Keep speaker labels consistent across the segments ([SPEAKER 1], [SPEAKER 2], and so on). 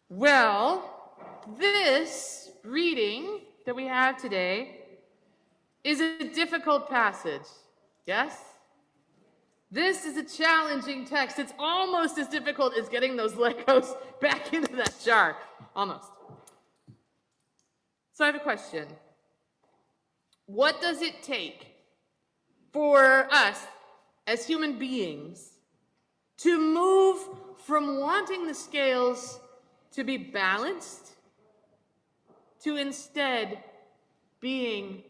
[SPEAKER 1] Well, this reading that we have today is a difficult passage. Yes? This is a challenging text. It's almost as difficult as getting those Legos back into that jar. Almost. So I have a question. What does it take for us as human beings to move from wanting the scales to be balanced to instead being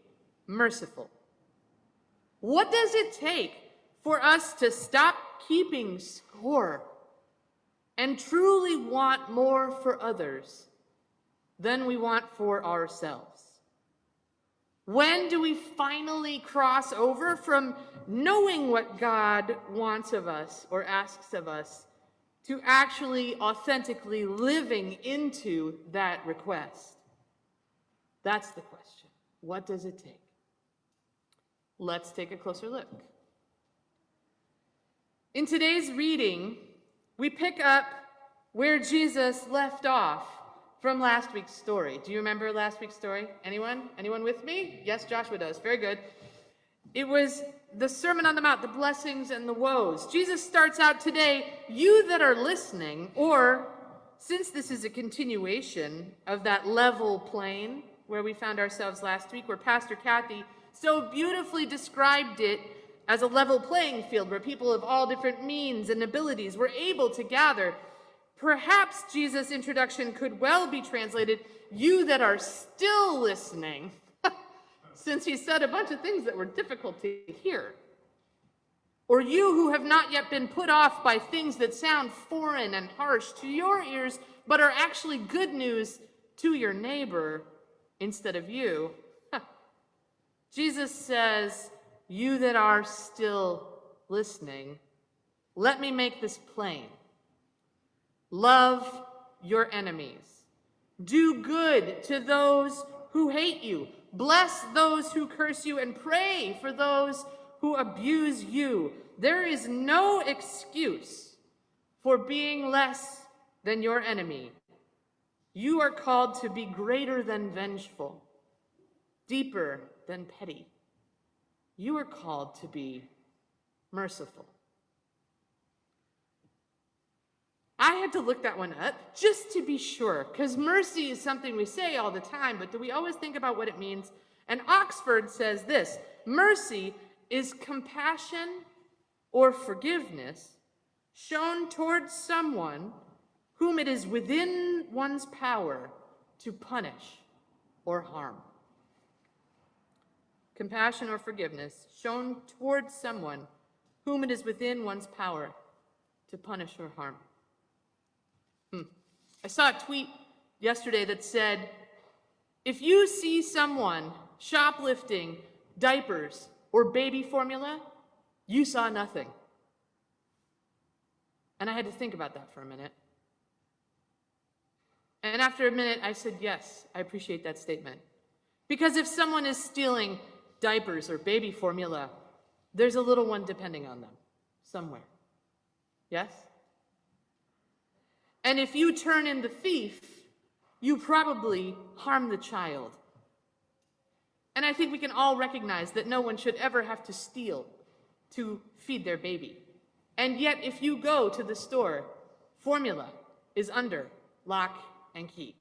[SPEAKER 1] merciful? What does it take for us to stop keeping score and truly want more for others than we want for ourselves? When do we finally cross over from knowing what God wants of us or asks of us to actually authentically living into that request? That's the question. What does it take? Let's take a closer look. In today's reading, we pick up where Jesus left off from last week's story. Do you remember last week's story? Anyone? Anyone with me? Yes, Joshua does. Very good. It was the Sermon on the Mount, the blessings and the woes. Jesus starts out today, you that are listening, or since this is a continuation of that level plane where we found ourselves last week, where Pastor Kathy so beautifully described it as a level playing field where people of all different means and abilities were able to gather. Perhaps Jesus' introduction could well be translated, you that are still listening, since he said a bunch of things that were difficult to hear. Or you who have not yet been put off by things that sound foreign and harsh to your ears, but are actually good news to your neighbor instead of you. Jesus says, you that are still listening, let me make this plain. Love your enemies. Do good to those who hate you. Bless those who curse you and pray for those who abuse you. There is no excuse for being less than your enemy. You are called to be greater than vengeful, deeper than petty. You are called to be merciful. I had to look that one up just to be sure, because mercy is something we say all the time, but do we always think about what it means? And Oxford says this: mercy is compassion or forgiveness shown towards someone whom it is within one's power to punish or harm. Compassion or forgiveness shown towards someone whom it is within one's power to punish or harm. I saw a tweet yesterday that said, if you see someone shoplifting diapers or baby formula, you saw nothing. And I had to think about that for a minute. And after a minute, I said, yes, I appreciate that statement. Because if someone is stealing diapers or baby formula, there's a little one depending on them somewhere. Yes? And if you turn in the thief, you probably harm the child. And I think we can all recognize that no one should ever have to steal to feed their baby. And yet, if you go to the store, formula is under lock and key.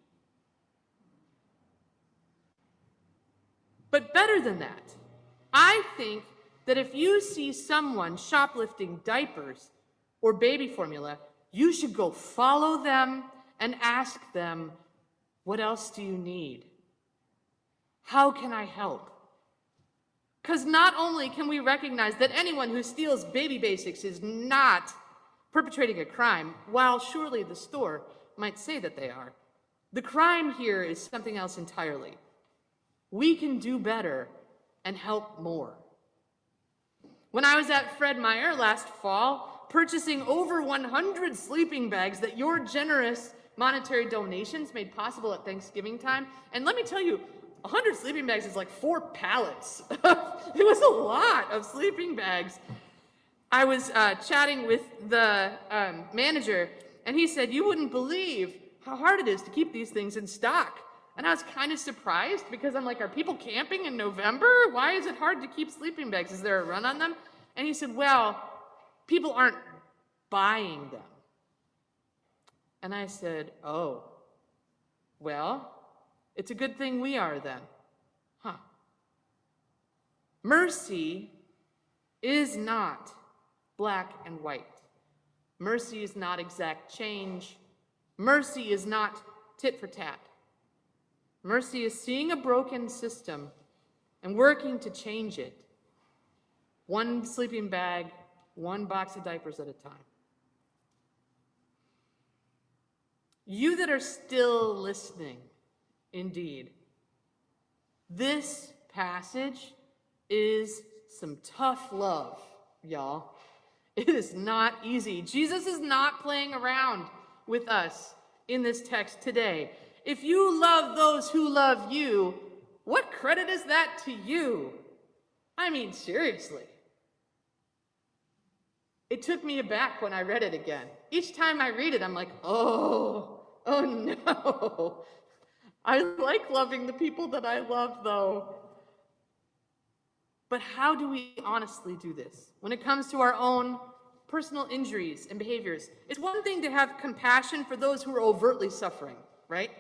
[SPEAKER 1] But better than that, I think that if you see someone shoplifting diapers or baby formula, you should go follow them and ask them, what else do you need? How can I help? Because not only can we recognize that anyone who steals baby basics is not perpetrating a crime, while surely the store might say that they are, the crime here is something else entirely. We can do better and help more. When I was at Fred Meyer last fall, purchasing over 100 sleeping bags that your generous monetary donations made possible at Thanksgiving time, and let me tell you, 100 sleeping bags is like 4 pallets. It was a lot of sleeping bags. I was chatting with the manager, and he said, you wouldn't believe how hard it is to keep these things in stock. And I was kind of surprised because I'm like, are people camping in November? Why is it hard to keep sleeping bags? Is there a run on them? And he said, well, people aren't buying them. And I said, oh, well, it's a good thing we are then. Huh. Mercy is not black and white. Mercy is not exact change. Mercy is not tit for tat. Mercy is seeing a broken system and working to change it. One sleeping bag, one box of diapers at a time. You that are still listening, indeed, this passage is some tough love, y'all. It is not easy. Jesus is not playing around with us in this text today. If you love those who love you, what credit is that to you? I mean, seriously. It took me aback when I read it again. Each time I read it, I'm like, oh no. I like loving the people that I love, though. But how do we honestly do this? When it comes to our own personal injuries and behaviors, it's one thing to have compassion for those who are overtly suffering, right?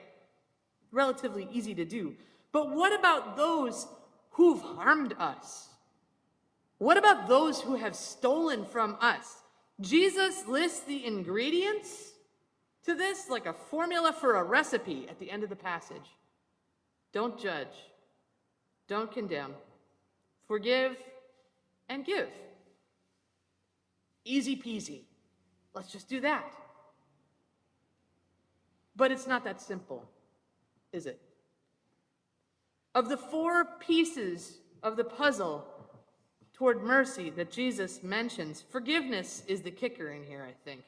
[SPEAKER 1] Relatively easy to do. But what about those who've harmed us? What about those who have stolen from us? Jesus lists the ingredients to this like a formula for a recipe at the end of the passage. Don't judge. Don't condemn. Forgive and give. Easy peasy. Let's just do that. But it's not that simple, is it? Of the 4 pieces of the puzzle toward mercy that Jesus mentions, forgiveness is the kicker in here, I think.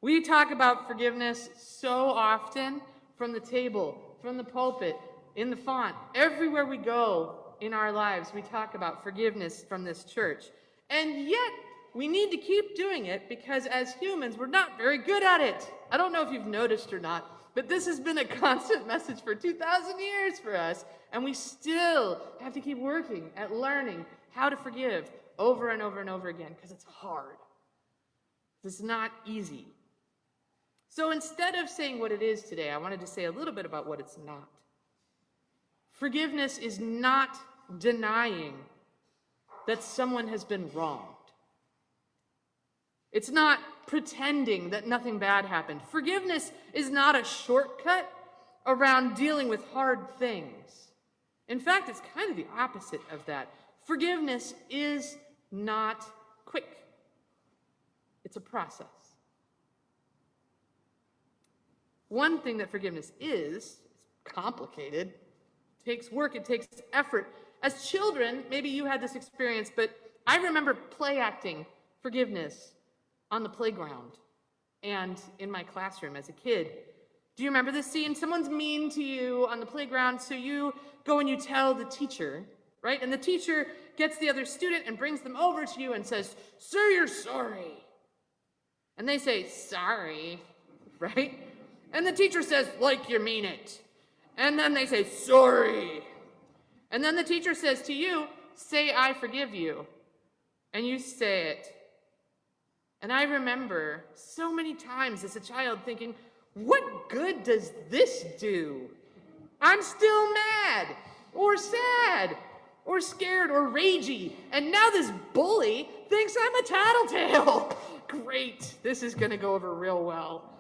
[SPEAKER 1] We talk about forgiveness so often from the table, from the pulpit, in the font. Everywhere we go in our lives, we talk about forgiveness from this church. And yet, we need to keep doing it because as humans, we're not very good at it. I don't know if you've noticed or not, but this has been a constant message for 2,000 years for us, and we still have to keep working at learning how to forgive over and over and over again because it's hard. It's not easy. So instead of saying what it is today, I wanted to say a little bit about what it's not. Forgiveness is not denying that someone has been wronged. It's not pretending that nothing bad happened. Forgiveness is not a shortcut around dealing with hard things. In fact, it's kind of the opposite of that. Forgiveness is not quick. It's a process. One thing that forgiveness is complicated. It takes work, it takes effort. As children, maybe you had this experience, but I remember play acting forgiveness on the playground and in my classroom as a kid. Do you remember this scene? Someone's mean to you on the playground, so you go and you tell the teacher, right? And the teacher gets the other student and brings them over to you and says, "Sir, you're sorry." And they say, "Sorry," right? And the teacher says, "Like you mean it." And then they say, "Sorry." And then the teacher says to you, "Say, I forgive you." And you say it. And I remember so many times as a child thinking, what good does this do? I'm still mad, or sad, or scared, or ragey. And now this bully thinks I'm a tattletale. Great, this is going to go over real well.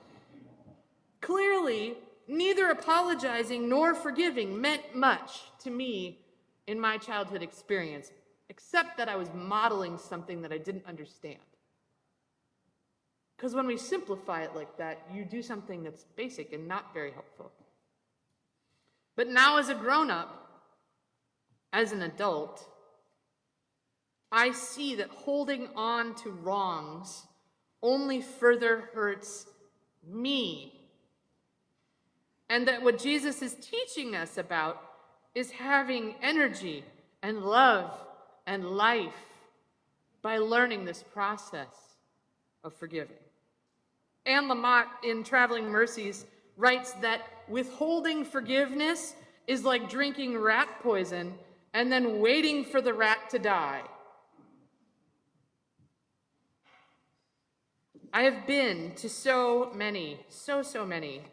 [SPEAKER 1] Clearly, neither apologizing nor forgiving meant much to me in my childhood experience, except that I was modeling something that I didn't understand. Because when we simplify it like that, you do something that's basic and not very helpful. But now as a grown-up, as an adult, I see that holding on to wrongs only further hurts me. And that what Jesus is teaching us about is having energy and love and life by learning this process of forgiving. Anne Lamott, in Traveling Mercies, writes that withholding forgiveness is like drinking rat poison and then waiting for the rat to die. I have been to so many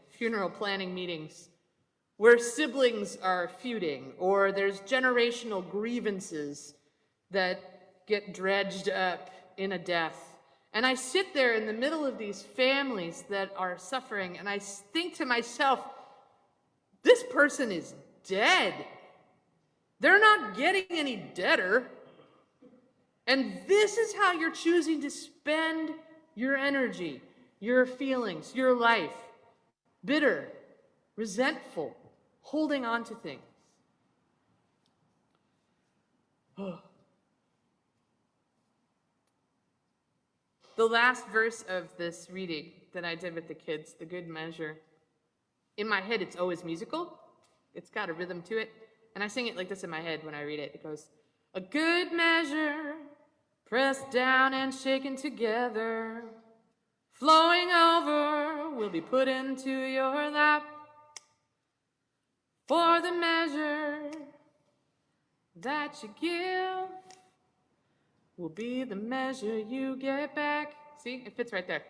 [SPEAKER 1] funeral planning meetings where siblings are feuding or there's generational grievances that get dredged up in a death. And I sit there in the middle of these families that are suffering, and I think to myself, this person is dead. They're not getting any deader. And this is how you're choosing to spend your energy, your feelings, your life. Bitter, resentful, holding on to things. The last verse of this reading that I did with the kids, the good measure, in my head it's always musical. It's got a rhythm to it. And I sing it like this in my head when I read it. It goes, a good measure, pressed down and shaken together, flowing over, will be put into your lap. For the measure that you give will be the measure you get back. See, it fits right there.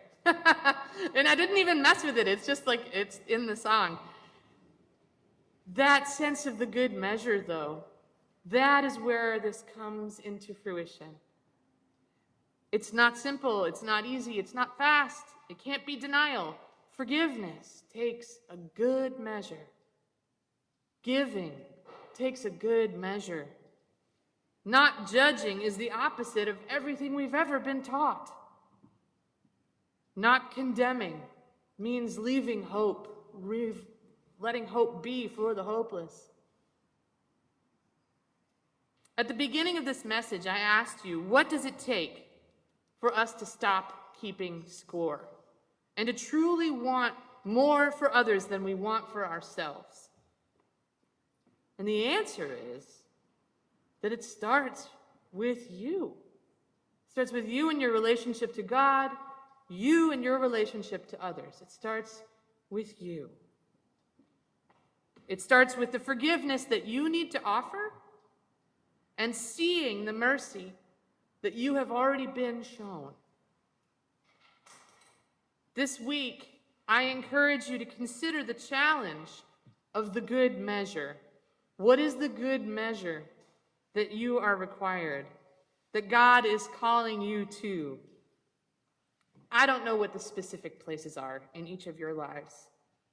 [SPEAKER 1] And I didn't even mess with it. It's just like it's in the song. That sense of the good measure, though, that is where this comes into fruition. It's not simple. It's not easy. It's not fast. It can't be denial. Forgiveness takes a good measure. Giving takes a good measure. Not judging is the opposite of everything we've ever been taught. Not condemning means leaving hope, letting hope be for the hopeless. At the beginning of this message, I asked you, what does it take for us to stop keeping score and to truly want more for others than we want for ourselves? And the answer is that it starts with you. It starts with you and your relationship to God, you and your relationship to others. It starts with you. It starts with the forgiveness that you need to offer and seeing the mercy that you have already been shown. This week, I encourage you to consider the challenge of the good measure. What is the good measure that you are required, that God is calling you to? I don't know what the specific places are in each of your lives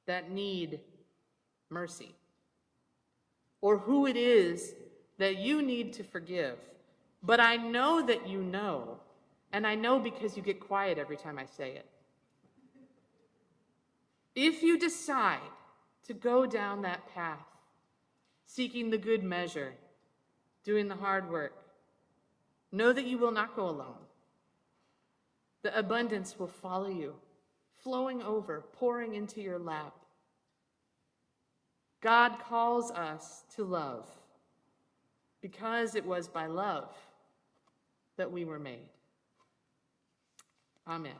[SPEAKER 1] that need mercy, or who it is that you need to forgive. But I know that you know, and I know because you get quiet every time I say it. If you decide to go down that path, seeking the good measure, doing the hard work, know that you will not go alone. The abundance will follow you, flowing over, pouring into your lap. God calls us to love because it was by love that we were made. Amen.